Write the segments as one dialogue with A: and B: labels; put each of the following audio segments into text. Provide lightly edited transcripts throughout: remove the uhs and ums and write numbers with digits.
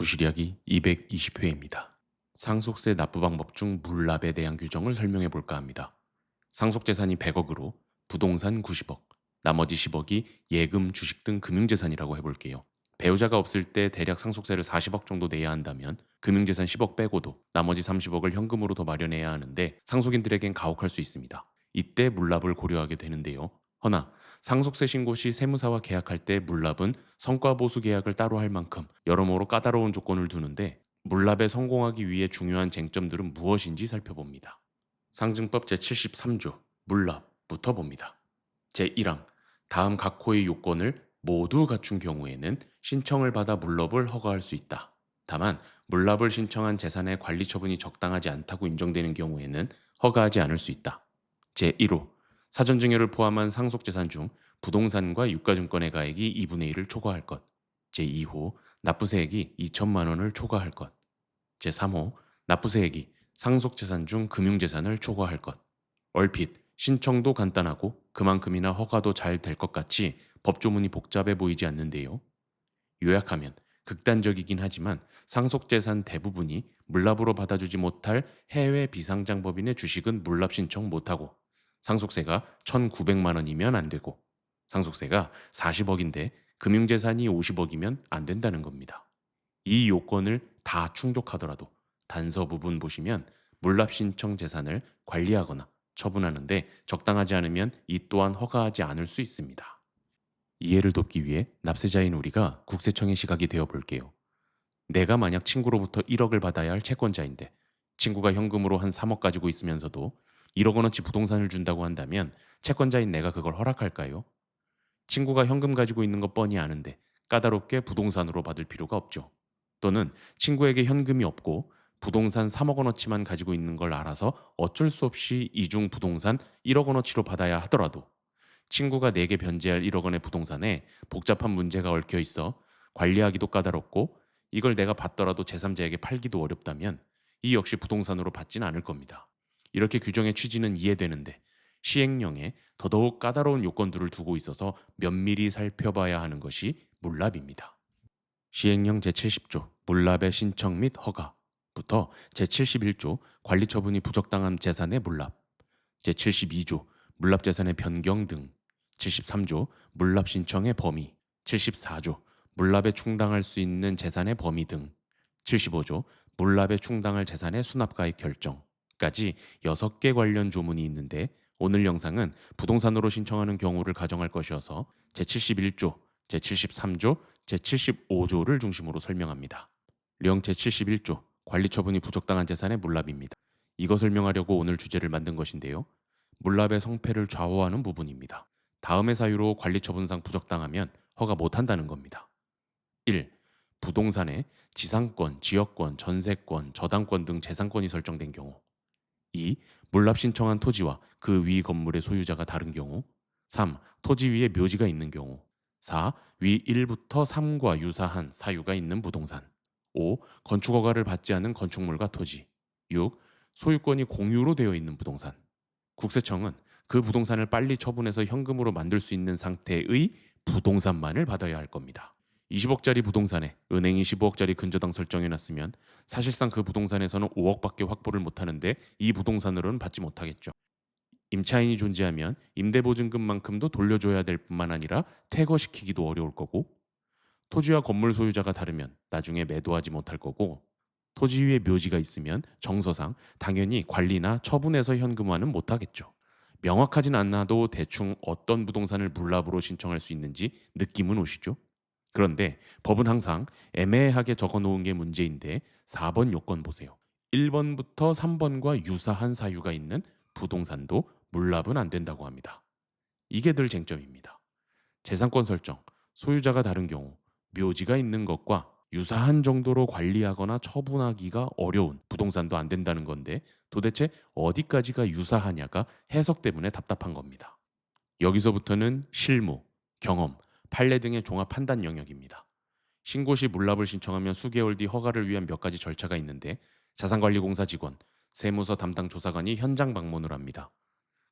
A: 부실이야기 220회입니다. 상속세 납부 방법 중 물납에 대한 규정을 설명해 볼까 합니다. 상속재산이 100억으로 부동산 90억, 나머지 10억이 예금, 주식 등 금융재산이라고 해볼게요. 배우자가 없을 때 대략 상속세를 40억 정도 내야 한다면 금융재산 10억 빼고도 나머지 30억을 현금으로 더 마련해야 하는데 상속인들에겐 가혹할 수 있습니다. 이때 물납을 고려하게 되는데요. 허나 상속세 신고 시 세무사와 계약할 때 물납은 성과보수 계약을 따로 할 만큼 여러모로 까다로운 조건을 두는데 물납에 성공하기 위해 중요한 쟁점들은 무엇인지 살펴봅니다. 상증법 제73조 물납부터 봅니다. 제1항 다음 각 호의 요건을 모두 갖춘 경우에는 신청을 받아 물납을 허가할 수 있다. 다만 물납을 신청한 재산의 관리 처분이 적당하지 않다고 인정되는 경우에는 허가하지 않을 수 있다. 제1호 사전증여를 포함한 상속재산 중 부동산과 유가증권의 가액이 2분의 1을 초과할 것. 제2호 납부세액이 2천만 원을 초과할 것. 제3호 납부세액이 상속재산 중 금융재산을 초과할 것. 얼핏 신청도 간단하고 그만큼이나 허가도 잘 될 것 같이 법조문이 복잡해 보이지 않는데요. 요약하면 극단적이긴 하지만 상속재산 대부분이 물납으로 받아주지 못할 해외 비상장법인의 주식은 물납 신청 못하고 상속세가 1,900만 원이면 안 되고 상속세가 40억인데 금융재산이 50억이면 안 된다는 겁니다. 이 요건을 다 충족하더라도 단서 부분 보시면 물납 신청 재산을 관리하거나 처분하는데 적당하지 않으면 이 또한 허가하지 않을 수 있습니다. 이해를 돕기 위해 납세자인 우리가 국세청의 시각이 되어 볼게요. 내가 만약 친구로부터 1억을 받아야 할 채권자인데 친구가 현금으로 한 3억 가지고 있으면서도 1억 원어치 부동산을 준다고 한다면 채권자인 내가 그걸 허락할까요? 친구가 현금 가지고 있는 거 뻔히 아는데 까다롭게 부동산으로 받을 필요가 없죠. 또는 친구에게 현금이 없고 부동산 3억 원어치만 가지고 있는 걸 알아서 어쩔 수 없이 이중 부동산 1억 원어치로 받아야 하더라도 친구가 내게 변제할 1억 원의 부동산에 복잡한 문제가 얽혀 있어 관리하기도 까다롭고 이걸 내가 받더라도 제3자에게 팔기도 어렵다면 이 역시 부동산으로 받진 않을 겁니다. 이렇게 규정의 취지는 이해되는데 시행령에 더더욱 까다로운 요건들을 두고 있어서 면밀히 살펴봐야 하는 것이 물납입니다. 시행령 제70조 물납의 신청 및 허가부터 제71조 관리처분이 부적당한 재산의 물납, 제72조 물납재산의 변경 등 73조 물납 신청의 범위, 74조 물납에 충당할 수 있는 재산의 범위 등 75조 물납에 충당할 재산의 수납가액 결정까지 6개 관련 조문이 있는데 오늘 영상은 부동산으로 신청하는 경우를 가정할 것이어서 제71조, 제73조, 제75조를 중심으로 설명합니다. 령 제71조 관리처분이 부적당한 재산의 물납입니다. 이거 설명하려고 오늘 주제를 만든 것인데요. 물납의 성패를 좌우하는 부분입니다. 다음의 사유로 관리처분상 부적당하면 허가 못한다는 겁니다. 1. 부동산에 지상권, 지역권, 전세권, 저당권 등 재산권이 설정된 경우 2. 물납 신청한 토지와 그 위 건물의 소유자가 다른 경우 3. 토지 위에 묘지가 있는 경우 4. 위 1부터 3과 유사한 사유가 있는 부동산 5. 건축허가를 받지 않은 건축물과 토지 6. 소유권이 공유로 되어 있는 부동산 국세청은 그 부동산을 빨리 처분해서 현금으로 만들 수 있는 상태의 부동산만을 받아야 할 겁니다. 20억짜리 부동산에 은행이 15억짜리 근저당 설정해놨으면 사실상 그 부동산에서는 5억밖에 확보를 못하는데 이 부동산으로는 받지 못하겠죠. 임차인이 존재하면 임대보증금만큼도 돌려줘야 될 뿐만 아니라 퇴거시키기도 어려울 거고 토지와 건물 소유자가 다르면 나중에 매도하지 못할 거고 토지 위에 묘지가 있으면 정서상 당연히 관리나 처분해서 현금화는 못하겠죠. 명확하진 않아도 대충 어떤 부동산을 물납으로 신청할 수 있는지 느낌은 오시죠? 그런데 법은 항상 애매하게 적어놓은 게 문제인데 4번 요건 보세요. 1번부터 3번과 유사한 사유가 있는 부동산도 물납은 안 된다고 합니다. 이게 늘 쟁점입니다. 재산권 설정, 소유자가 다른 경우, 묘지가 있는 것과 유사한 정도로 관리하거나 처분하기가 어려운 부동산도 안 된다는 건데 도대체 어디까지가 유사하냐가 해석 때문에 답답한 겁니다. 여기서부터는 실무, 경험, 판례 등의 종합 판단 영역입니다. 신고 시 물납을 신청하면 수개월 뒤 허가를 위한 몇 가지 절차가 있는데 자산관리공사 직원, 세무서 담당 조사관이 현장 방문을 합니다.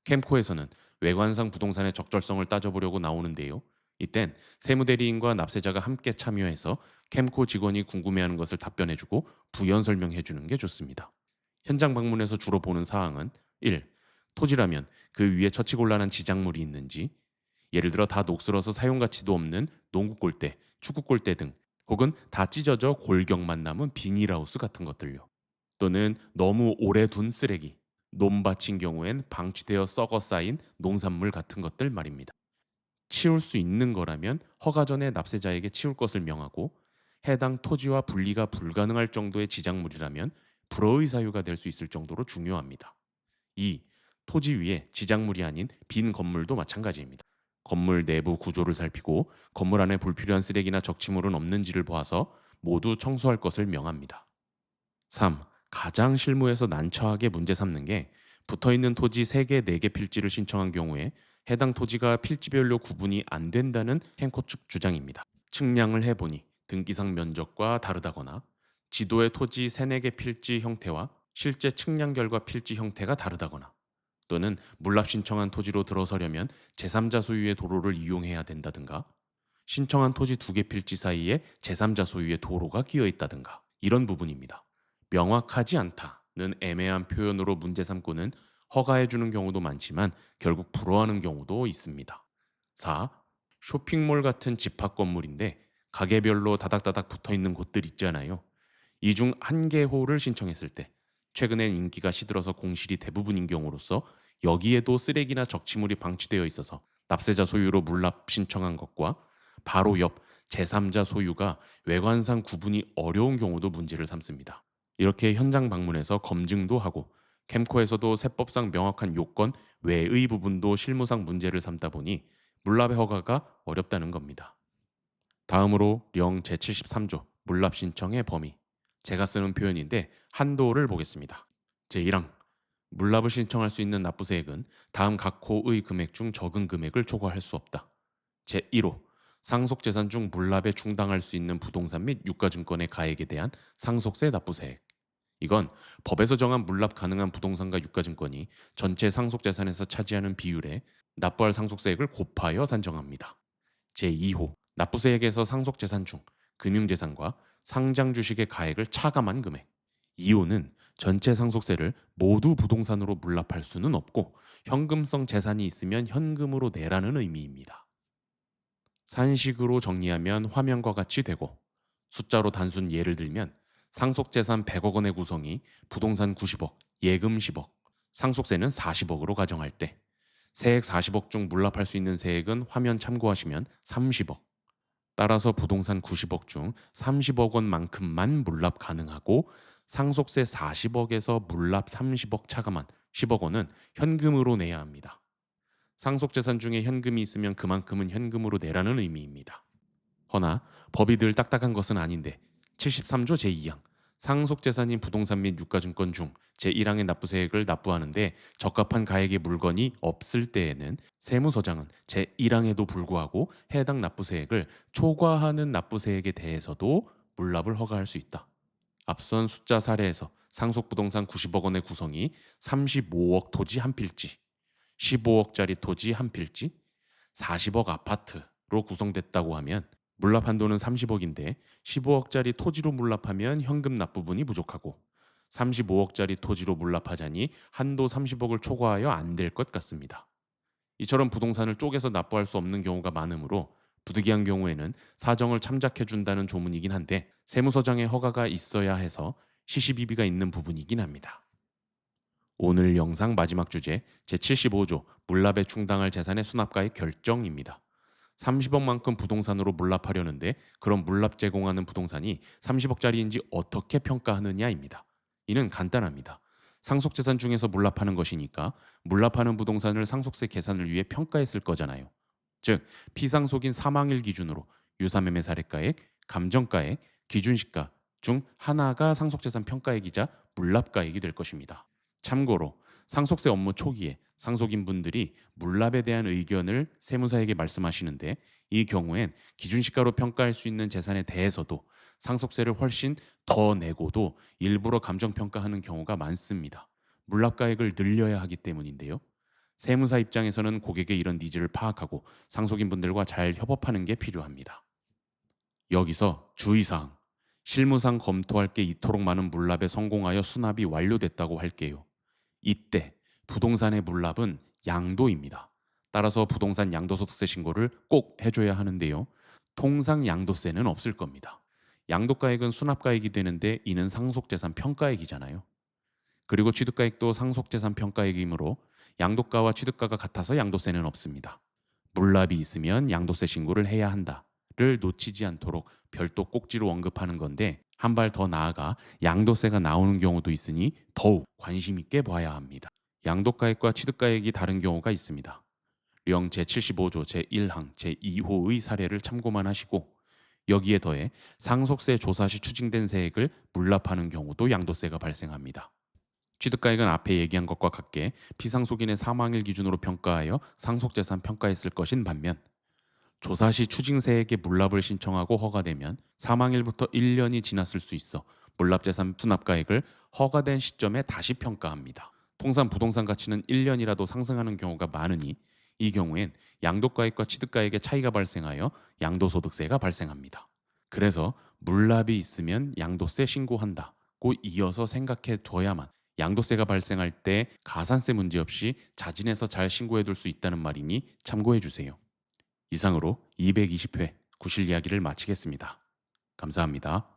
A: 캠코에서는 외관상 부동산의 적절성을 따져보려고 나오는데요. 이땐 세무대리인과 납세자가 함께 참여해서 캠코 직원이 궁금해하는 것을 답변해주고 부연 설명해주는 게 좋습니다. 현장 방문에서 주로 보는 사항은 1. 토지라면 그 위에 처치곤란한 지작물이 있는지, 예를 들어 다 녹슬어서 사용 가치도 없는 농구 골대, 축구 골대 등, 혹은 다 찢어져 골격만 남은 비닐하우스 같은 것들요. 또는 너무 오래 둔 쓰레기, 논밭인 경우엔 방치되어 썩어 쌓인 농산물 같은 것들 말입니다. 치울 수 있는 거라면 허가 전에 납세자에게 치울 것을 명하고, 해당 토지와 분리가 불가능할 정도의 지작물이라면 불허의 사유가 될 수 있을 정도로 중요합니다. 2. 토지 위에 지작물이 아닌 빈 건물도 마찬가지입니다. 건물 내부 구조를 살피고 건물 안에 불필요한 쓰레기나 적치물은 없는지를 보아서 모두 청소할 것을 명합니다. 3. 가장 실무에서 난처하게 문제 삼는 게, 붙어있는 토지 3개, 4개 필지를 신청한 경우에 해당 토지가 필지별로 구분이 안 된다는 캠코 측 주장입니다. 측량을 해보니 등기상 면적과 다르다거나, 지도의 토지 3, 4개 필지 형태와 실제 측량 결과 필지 형태가 다르다거나, 또는 물납 신청한 토지로 들어서려면 제3자 소유의 도로를 이용해야 된다든가, 신청한 토지 2개 필지 사이에 제3자 소유의 도로가 끼어 있다든가, 이런 부분입니다. 명확하지 않다는 애매한 표현으로 문제 삼고는 허가해주는 경우도 많지만 결국 불허하는 경우도 있습니다. 4. 쇼핑몰 같은 집합 건물인데 가게별로 다닥다닥 붙어있는 곳들 있잖아요. 이 중 한 개호를 신청했을 때 최근엔 인기가 시들어서 공실이 대부분인 경우로서 여기에도 쓰레기나 적치물이 방치되어 있어서 납세자 소유로 물납 신청한 것과 바로 옆 제3자 소유가 외관상 구분이 어려운 경우도 문제를 삼습니다. 이렇게 현장 방문해서 검증도 하고 캠코에서도 세법상 명확한 요건 외의 부분도 실무상 문제를 삼다 보니 물납의 허가가 어렵다는 겁니다. 다음으로 령 제73조 물납 신청의 범위, 제가 쓰는 표현인데 한도를 보겠습니다. 제1항 물납을 신청할 수 있는 납부세액은 다음 각 호의 금액 중 적은 금액을 초과할 수 없다. 제1호 상속재산 중 물납에 충당할 수 있는 부동산 및 유가증권의 가액에 대한 상속세 납부세액. 이건 법에서 정한 물납 가능한 부동산과 유가증권이 전체 상속재산에서 차지하는 비율에 납부할 상속세액을 곱하여 산정합니다. 제2호 납부세액에서 상속재산 중 금융재산과 상장주식의 가액을 차감한 금액. 2호는 전체 상속세를 모두 부동산으로 물납할 수는 없고 현금성 재산이 있으면 현금으로 내라는 의미입니다. 산식으로 정리하면 화면과 같이 되고, 숫자로 단순 예를 들면 상속재산 100억 원의 구성이 부동산 90억, 예금 10억, 상속세는 40억으로 가정할 때 세액 40억 중 물납할 수 있는 세액은 화면 참고하시면 30억. 따라서 부동산 90억 중 30억 원만큼만 물납 가능하고, 상속세 40억에서 물납 30억 차감한 10억 원은 현금으로 내야 합니다. 상속재산 중에 현금이 있으면 그만큼은 현금으로 내라는 의미입니다. 허나 법이 늘 딱딱한 것은 아닌데 73조 제2항 상속재산인 부동산 및 유가증권 중 제1항의 납부세액을 납부하는데 적합한 가액의 물건이 없을 때에는 세무서장은 제1항에도 불구하고 해당 납부세액을 초과하는 납부세액에 대해서도 물납을 허가할 수 있다. 앞선 숫자 사례에서 상속부동산 90억 원의 구성이 35억 토지 한 필지, 15억짜리 토지 한 필지, 40억 아파트로 구성됐다고 하면 물납 한도는 30억인데 15억짜리 토지로 물납하면 현금 납부분이 부족하고, 35억짜리 토지로 물납하자니 한도 30억을 초과하여 안 될 것 같습니다. 이처럼 부동산을 쪼개서 납부할 수 없는 경우가 많으므로 부득이한 경우에는 사정을 참작해 준다는 조문이긴 한데 세무서장의 허가가 있어야 해서 시시비비가 있는 부분이긴 합니다. 오늘 영상 마지막 주제 제75조 물납에 충당할 재산의 수납가의 결정입니다. 30억만큼 부동산으로 물납하려는데 그런 물납 제공하는 부동산이 30억짜리인지 어떻게 평가하느냐입니다. 이는 간단합니다. 상속재산 중에서 물납하는 것이니까 물납하는 부동산을 상속세 계산을 위해 평가했을 거잖아요. 즉 피상속인 사망일 기준으로 유사매매 사례가액, 감정가액, 기준시가 중 하나가 상속재산 평가액이자 물납가액이 될 것입니다. 참고로 상속세 업무 초기에 상속인분들이 물납에 대한 의견을 세무사에게 말씀하시는데, 이 경우엔 기준시가로 평가할 수 있는 재산에 대해서도 상속세를 훨씬 더 내고도 일부러 감정평가하는 경우가 많습니다. 물납가액을 늘려야 하기 때문인데요. 세무사 입장에서는 고객의 이런 니즈를 파악하고 상속인분들과 잘 협업하는 게 필요합니다. 여기서 주의사항. 실무상 검토할 게 이토록 많은 물납에 성공하여 수납이 완료됐다고 할게요. 이때 부동산의 물납은 양도입니다. 따라서 부동산 양도소득세 신고를 꼭 해줘야 하는데요. 통상 양도세는 없을 겁니다. 양도가액은 수납가액이 되는데 이는 상속재산 평가액이잖아요. 그리고 취득가액도 상속재산 평가액이므로 양도가와 취득가가 같아서 양도세는 없습니다. 물납이 있으면 양도세 신고를 해야 한다를 놓치지 않도록 별도 꼭지로 언급하는 건데 한 발 더 나아가 양도세가 나오는 경우도 있으니 더욱 관심 있게 봐야 합니다. 양도가액과 취득가액이 다른 경우가 있습니다. 령 제75조 제1항 제2호의 사례를 참고만 하시고 여기에 더해 상속세 조사 시 추징된 세액을 물납하는 경우도 양도세가 발생합니다. 취득가액은 앞에 얘기한 것과 같게 피상속인의 사망일 기준으로 평가하여 상속재산 평가했을 것인 반면 조사 시 추징세액의 물납을 신청하고 허가되면 사망일부터 1년이 지났을 수 있어 물납재산 수납가액을 허가된 시점에 다시 평가합니다. 통상 부동산 가치는 1년이라도 상승하는 경우가 많으니 이 경우엔 양도가액과 취득가액의 차이가 발생하여 양도소득세가 발생합니다. 그래서 물납이 있으면 양도세 신고한다고 이어서 생각해 줘야만 양도세가 발생할 때 가산세 문제 없이 자진해서 잘 신고해 둘 수 있다는 말이니 참고해 주세요. 이상으로 220회 구실 이야기를 마치겠습니다. 감사합니다.